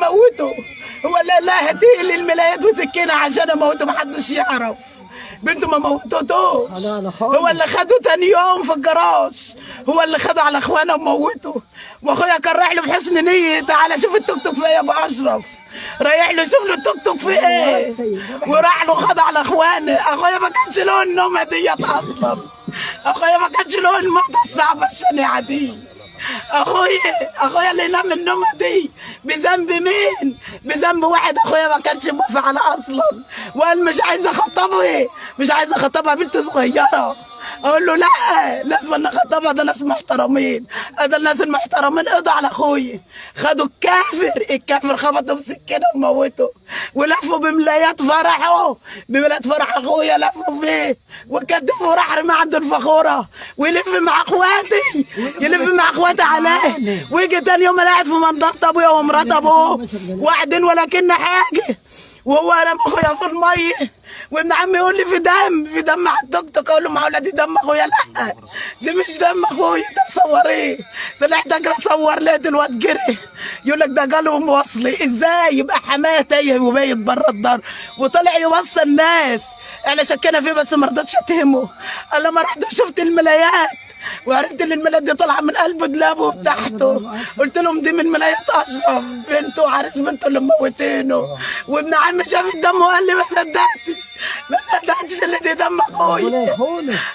اموته. هو اللي هاتيه لي الملايات وسكينه عشان اموته محدش يعرف. بنته ما موتتوش، هو اللي خده تاني يوم في الجراج، هو اللي خده على اخوانه وموته. واخويا كان رايح له بحسن نيه، تعالى شوف التوك توك فيا يا ابو اشرف، رايح له شوف له التوك توك في ايه، وراح له خد على اخوانه. اخويا ما كانش له النومه ديت اصلا، اخويا ما كانش له الموتة الصعبه الشنيعه دي. اخويا اللي نام النومه دي بذنب مين؟ بذنب واحد اخويا ما كانش موافق على اصلا، وقال مش عايز اخطبها، مش عايز اخطبها بنت صغيره. اقول له لا، لازم نخطبها، ده ناس محترمين، ده الناس المحترمين قضوا على اخويا، خدوا الكافر خبطوا بسكينه وموته، ولفوا بملايات فرحه، بملايات فرح اخويا لفوا فيه وكدفوا راح رمى عند الفخوره، ويلف مع اخواتي، يلف مع اخواتي عليه، ويجي تاني يوم قاعد في منطقه ابويا ومرات ابوه واحدين ولكن حاجه، وهو رمى اخويا في الميه، وابن عمي يقول لي في دم على التوك توك. اقول له معقوله دي دم اخويا؟ لا دي مش دم اخويا، ده مصوريه. طلعت اجري اصور لقيت الواد جري، يقول لك ده جاله موصلي. ازاي يبقى حماه تايه وبايت بره الدار وطلع يوصل الناس؟ احنا شكينا فيه بس ما رضيتش اتهمه. قال لما رحت شفت الملايات وعرفت ان الملايات دي طالعه من قلب دولابه وتحته، قلت لهم دي من ملايات اشرف بنته وعريس بنته اللي موتينه. وابن عمي شاف الدم وقال لي ما صدقتش اللي دي دم اخويا.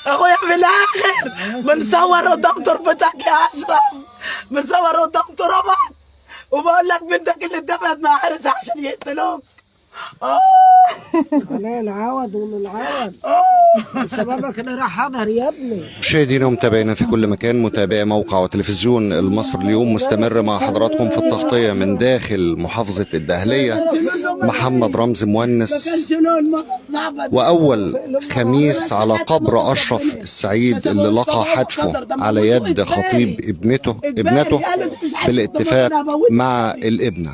اخويا في الاخر بنصور قدام تربتك يا اشرف، بنصور قدام تربك وبقول لك بنتك اللي اتفقت مع حارس عشان يقتلوك. عليه العوض والعوض، شبابك اللي راح حضر يا ابني. مشاهدينا ومتابعينا في كل مكان، متابعي موقع وتلفزيون المصري اليوم مستمر مع حضراتكم في التغطية من داخل محافظة الدهلية. محمد رمزي مونس، وأول خميس على قبر أشرف السعيد اللي لقى حتفه على يد خطيب ابنته بالاتفاق مع الابنة.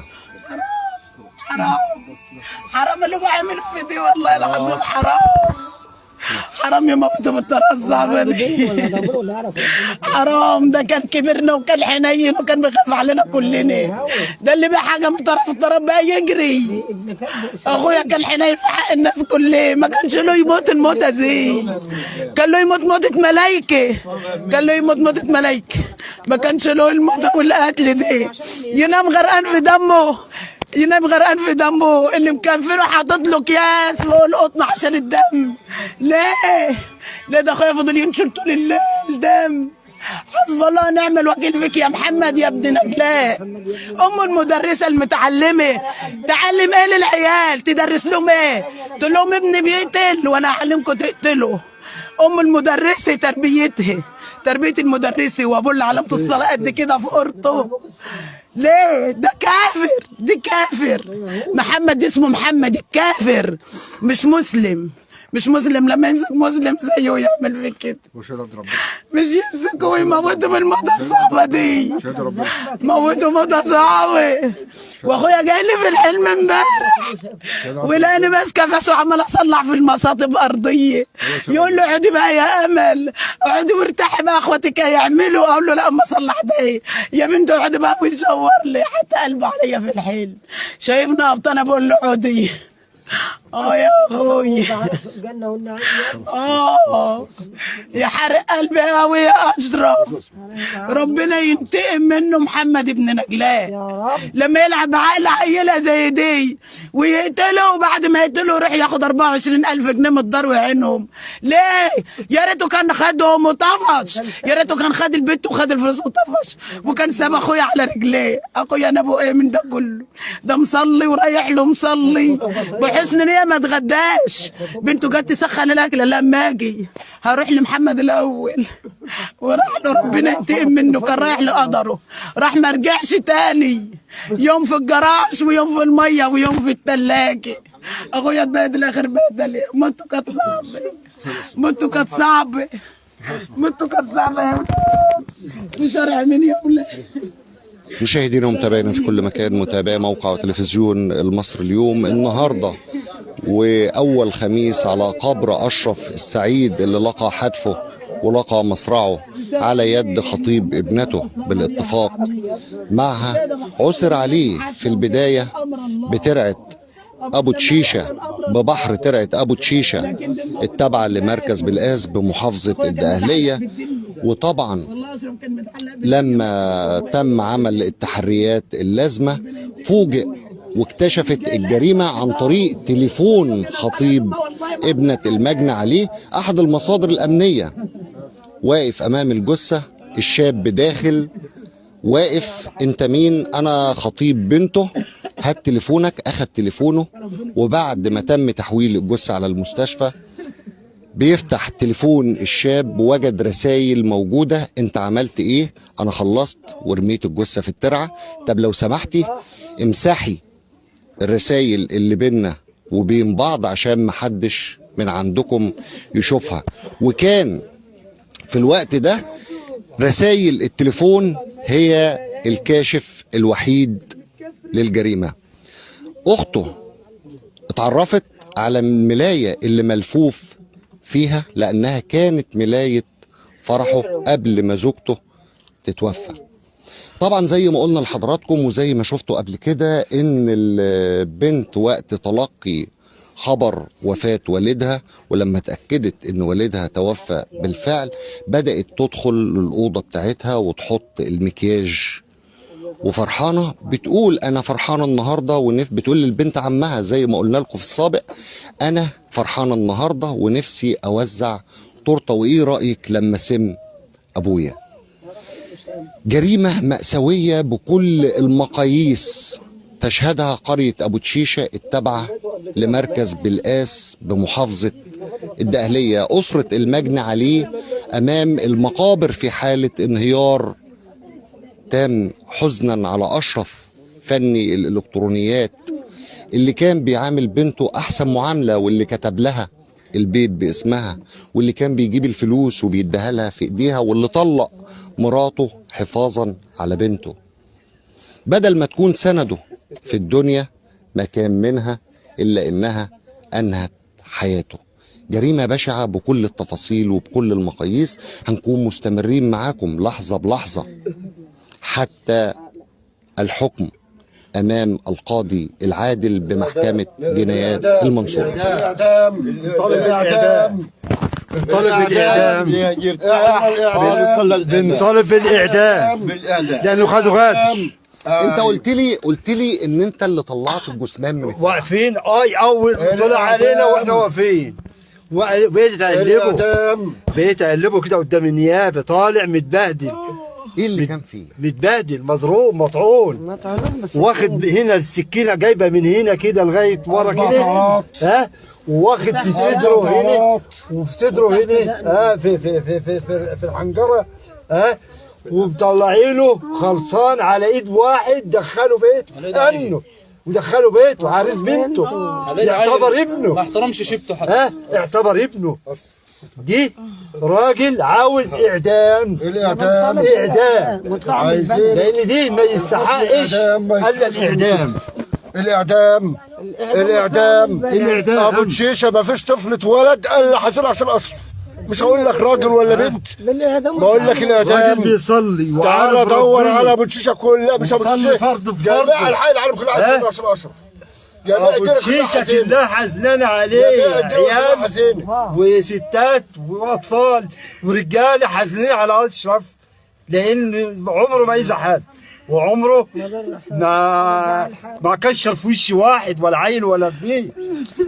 حرام اللي بعمل في دي، والله العظيم حرام، حرام يا موتوا بالطريقه الصعبه دي. حرام، ده كان كبرنا وكان حنين وكان بيخاف علينا كلنا، ده اللي بقى حاجه من طرف الطرف بقى يجري. اخويا كان حنين في حق الناس كلها، ما كانش له يموت الموتة دي، كان له يموت موتة ملايكه، كان له يموت موتة ملايكه، ما كانش له الموتة والقتل دي. ينام غرقان في دمه، ينام غرقان في دمه، اللي مكفره حاطط له اكياس فوق القطن عشان الدم. ليه؟ ده اخويا فضل ينشر طول الليل دم. حسب الله ونعم الوكيل فيك يا محمد يا ابن نجلاء. ام المدرسه المتعلمه تعلم ايه للعيال؟ تدرس لهم ايه؟ تقول لهم ابني بيقتل وانا اعلمكم تقتلوا. ام المدرسه تربيه المدرسه وابو اللي علامه الصلاه قد كده في قرطه. ليه؟ ده كافر، دي كافر. محمد اسمه محمد الكافر، مش مسلم، مش مسلم. لما يمسك مسلم زيه ويعمل فيك كده، مش يمسكه ويموته بالموتة الصعبة دي، موته موتة صعبة. واخويا جاي لي في الحلم امبارح ولاني ماسكه فاسه وعمال اصلع في المصاطب ارضيه، يقول له اقعدي بقى يا امل، اقعدي وارتاحي بقى، اخواتك هيعملوا. اقول له لا اما صلحت ايه يا بنت، اقعدي بقى ويشاور لي، حتى قلبه عليا في الحلم شايفنا ابطال. بقول له اقعدي. يا اخوي، يا حرق قلبي قوي يا اشرف، ربنا ينتقم منه محمد ابن نجلاء لما يلعب بعقل عيله زي دي ويقتله، وبعد ما يقتله يروح ياخد 24,000 جنيه من الدار ويعينهم. ليه؟ يا ريته كان خدهم وطفش، يا ريته كان خد البيت وخد الفلوس وطفش وكان ساب اخويا على رجليه. اخويا انا ابو ايه من ده كله؟ ده مصلي ورايح له مصلي بحسن نيه، ما اتغداش. بنته جت تسخن الاكل، لما اجي هروح لمحمد الاول، وراح له ربنا ينتقم منه، كان رايح لقدره، راح ما رجعش تاني. يوم في الجراج ويوم في الميه ويوم في الثلاجه. اخويا اتبهدل اخر بهدله. موته كانت صعبه، موته كانت صعبه، موته كانت صعبه يا ولاد. في شارع مين يا ولاد؟ مشاهدينا ومتابعينا في كل مكان، متابعي موقع وتلفزيون المصري اليوم، النهارده وأول خميس على قبر أشرف السعيد اللي لقى حتفه ولقى مصرعه على يد خطيب ابنته بالاتفاق معها. عثر عليه في البداية بترعة أبو تشيشة، ببحر ترعة أبو تشيشة التابعة لمركز بالقاس بمحافظة الدقهلية. وطبعا لما تم عمل التحريات اللازمة فوجئ واكتشفت الجريمة عن طريق تليفون خطيب ابنة المجني عليه. أحد المصادر الأمنية واقف أمام الجثة، الشاب داخل واقف، أنت مين؟ أنا خطيب بنته، هات تليفونك. أخذ تليفونه، وبعد ما تم تحويل الجثة على المستشفى بيفتح تليفون الشاب وجد رسائل موجودة. انت عملت ايه؟ انا خلصت ورميت الجثة في الترعة. طب لو سمحتي امسحي الرسائل اللي بيننا وبين بعض عشان محدش من عندكم يشوفها. وكان في الوقت ده رسائل التليفون هي الكاشف الوحيد للجريمة. اخته اتعرفت على الملاية اللي ملفوف فيها لأنها كانت ملاية فرحه قبل ما زوجته تتوفى. طبعا زي ما قلنا لحضراتكم وزي ما شفتوا قبل كده ان البنت وقت تلقي خبر وفاة والدها ولما اتأكدت ان والدها توفى بالفعل بدأت تدخل للأوضة بتاعتها وتحط المكياج وفرحانة. بتقول انا فرحانة النهاردة بتقول للبنت عمها زي ما قلنا لكم في السابق انا فرحانة النهاردة ونفسي اوزع تورته، وايه رأيك لما سم ابويا؟ جريمة مأساوية بكل المقاييس تشهدها قرية أبو تشيشة التابعة لمركز بالقاس بمحافظة الدقهلية. أسرة المجني عليه أمام المقابر في حالة انهيار تام حزنا على أشرف فني الإلكترونيات اللي كان بيعامل بنته أحسن معاملة، واللي كتب لها البيت باسمها، واللي كان بيجيب الفلوس وبيديها لها في ايديها، واللي طلق مراته حفاظا على بنته. بدل ما تكون سنده في الدنيا ما كان منها الا انها انهت حياته. جريمة بشعة بكل التفاصيل وبكل المقاييس. هنكون مستمرين معاكم لحظة بلحظة حتى الحكم امام القاضي العادل بمحكمة جنايات المنصورة. بنطالب بالاعدام لانه خدوا غادر. انت قلت لي ان انت اللي طلعت الجثمان من واقفين اول طلع علينا واحنا واقفين بيتقلبوا كده قدام النيابه، طالع متبهدل. ايه اللي كان فيه؟ متبهدل، مضروب، مطعون، واخد هنا السكينه جايبه من هنا كده لغايه ورا كده، ها، واخد في صدره هنا وفي صدره هنا، ها، في الحنجره، ها، ومطلعينه خلصان على ايد واحد دخله بيته انه ودخله بيته عريس بنته، يعتبر ابنه، ما احترمش شيبته حتى، ها، يعتبر ابنه. دي راجل عاوز اعدام، اعدام لان دي ما يستحقش الا الاعدام. ابو تشيشه ما فيش طفل اتولد الا حزين عشان اشرف، مش هقول لك راجل ولا بنت، بقول لك الاعدام. بيصلي تعالى دور على ابو تشيشه كلها، مش ابو تشيشه فرض جميع الحي العالم كله عايزين عشان اشرف. ابو تشيشه كلها حزنانه عليه، عيال وستات واطفال ورجاله حزنانين على اشرف، لان عمره ما يزعل حد وعمره ما كشر في وش واحد ولا عيل ولا ابنيه.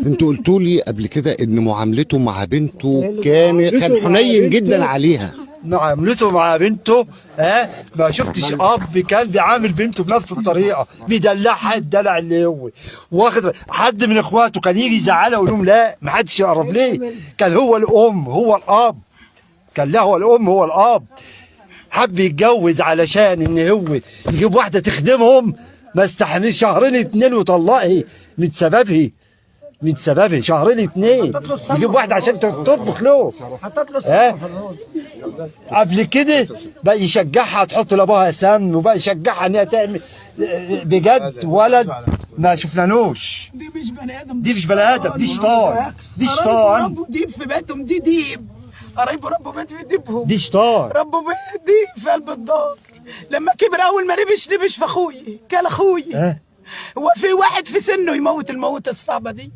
انتوا قلتوا لي قبل كده ان معاملته مع بنته كان حنين جدا عليها. معاملته مع بنته، ها، ما شفتش اب كان بيعامل بنته بنفس الطريقه، بيدلعها الدلع اللي هو واخد. حد من اخواته كان يجي يزعلها ويقول لهم لا ما حدش يقرب ليه، كان هو الام هو الاب، كان له هو الام هو الاب. حب يتجوز علشان ان هو يجيب واحده تخدمهم، ما استحملش شهرين اتنين وطلقها من سببه شهرين اتنين يجيب واحده عشان تطبخ له، ها. قبل كده بقى يشجعها تحط لابوها سم، وبقى يشجعها انها تعمل بجد ولد ما شفنانوش. دي مش بني ادم، دي مش بني ادم، دي شيطان، دي شيطان. ربوا ديب في بيتهم، دي ديب قرايبه ربوا بيت في ديبهم، دي شطار. ربوا بيت في قلب الدار. لما كبر اول ما نبش في اخوي، كان اخوي. هو في واحد في سنه يموت الموتة الصعبة دي؟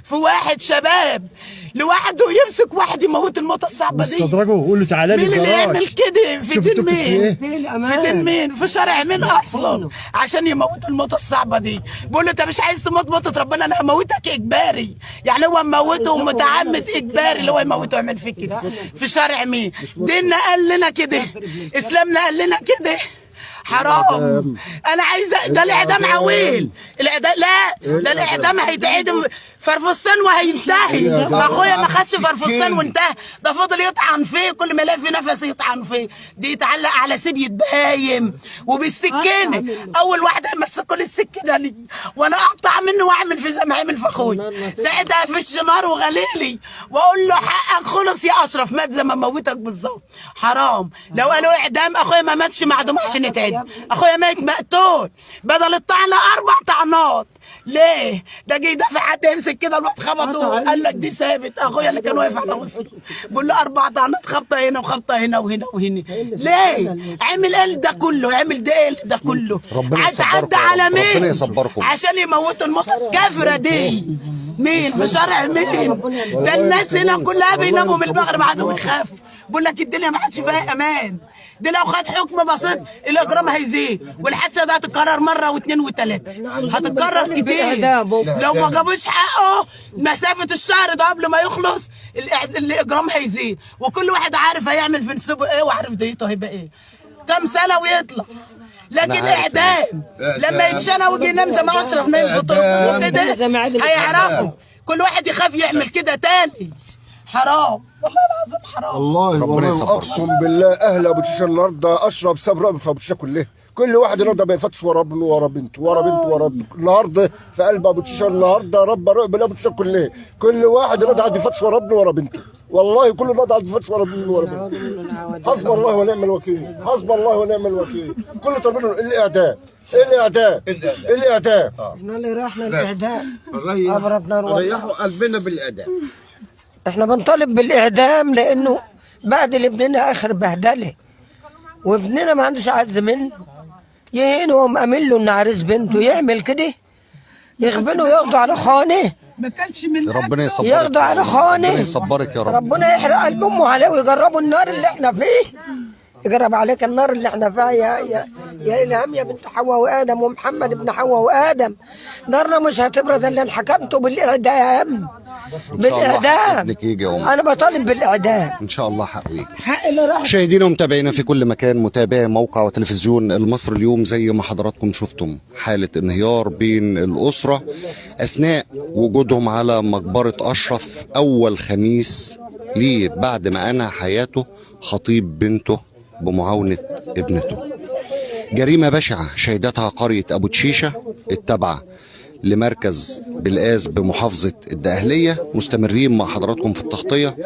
في واحد شباب لوحده يمسك واحد يموت الموتة الصعبة دي؟ استدرجه وقول له تعالى لي مين اللي يعمل كده؟ في دين مين؟ في دين مين؟ في شرع مين اصلا عشان يموتوا الموتة الصعبة دي؟ بقول له انت مش عايز تموت موتة ربنا، انا هموتك اجباري. يعني هو مموته متعمد اجباري اللي هو يموته يعمل فيه كده. في شرع مين؟ ديننا قال لنا كده، اسلامنا قال لنا كده. حرام. انا عايزه ده الاعدام عويل، الاعدام لا، ده الاعدام هيتعدم فرفستان وهينتهي. اخويا ما خدش فرفستان وانتهى، ده فضل يطعن فيه، كل ما يلاقي في نفس يطعن فيه. دي يتعلق على سبية بهايم وبالسكينه. اول واحده مسكوا لي السكينه لي وانا اقطع منه واعمل في زي ما عمل في اخويا. ساعتها فيش نار وغليلي واقول له حقك خلص يا اشرف، مات زي ما موتك بالظبط. حرام. لو قالوا اعدام اخويا ما ماتش معدوم عشان يتعدم، اخويا ميت مقتول بدل الطعنه 4 طعنات. ليه؟ ده جه يدافع حد يمسك كده الواد خبطه قال لك دي ثابت. اخويا اللي كان واقف على وسطه بقول له 4 طعنات، خبطه هنا وخبطه هنا وهنا وهنا. ليه؟ عمل ايه ده كله؟ عمل ده ايه ده كله؟ عايز عدى على مين؟ ربنا يصبركم عشان يموتوا الموتة الكافره دي. مين؟ في شرع مين؟ ده الناس هنا كلها بيناموا من المغرب عادوا بيخافوا. بقول لك الدنيا ما عادش فيها امان. دي لو خد حكم بسيط الاجرام هيزيد، والحادثه دي هتتكرر مره واثنين وثلاثه، هتتكرر كتير. لو ما جابوش حقه مسافه الشهر ده قبل ما يخلص الاجرام هيزيد، وكل واحد عارف هيعمل في نسبه ايه وعارف ديته هيبقى ايه. كام سنه ويطلع. لكن اعدام لما يتشنى ويجي ينام زي ما اشرف نايم في طرقه كده هيعرفوا. كل واحد يخاف يعمل كده تاني. حرام والله العظيم حرام. والله اقسم بالله اهل ابو تشيشه النهارده اشرب سبب في ابو تشيشه كلها. كل واحد النهارده بيفتش ورا ابنه ورا بنته ورا بنته ورا النهارده في قلب ابو تشيشه النهارده رب ابو تشيشه كلها. كل واحد النهارده قاعد يفتش ورا ابنه ورا بنته. والله كل النهارده قاعد يفتش ورا ابنه ورا بنته. حسب الله ونعم الوكيل، حسب الله ونعم الوكيل. كل طالبين الاعدام، الاعدام، الاعدام. احنا اللي رحنا الاعدام، ابردنا ريحوا قلبنا بالاعدام. احنا بنطالب بالاعدام لانه بعد لابننا اخر بهدله، وابننا ما عندوش عز منه. يهينوا ومأمن له ان عريس بنته يعمل كده، يغبنوا وياخدوا على خانه. ما كانش من ربنا يصبرك، ياخدوا على خانه. ربنا يصبرك يا رب. ربنا يحرق قلب امه عليه ويجربوا النار اللي احنا فيه. يجرب عليك النار اللي احنا فيها يا الهام يا بنت حواء وادم ومحمد ابن حواء وادم. نارنا مش هتبرد الا ان حكمته بالاعدام. بالاعدام. انا بطالب بالاعدام ان شاء الله حقه يجي. حق اللي راح. مشاهدينا ومتابعينا في كل مكان، متابعي موقع وتلفزيون المصري اليوم، زي ما حضراتكم شفتم حالة انهيار بين الأسرة أثناء وجودهم على مقبرة أشرف أول خميس ليه بعد ما أنهى حياته خطيب بنته بمعاونة ابنته. جريمة بشعة شهدتها قرية أبو تشيشة التابعة لمركز بالقاس بمحافظة الدقهلية. مستمرين مع حضراتكم في التغطية.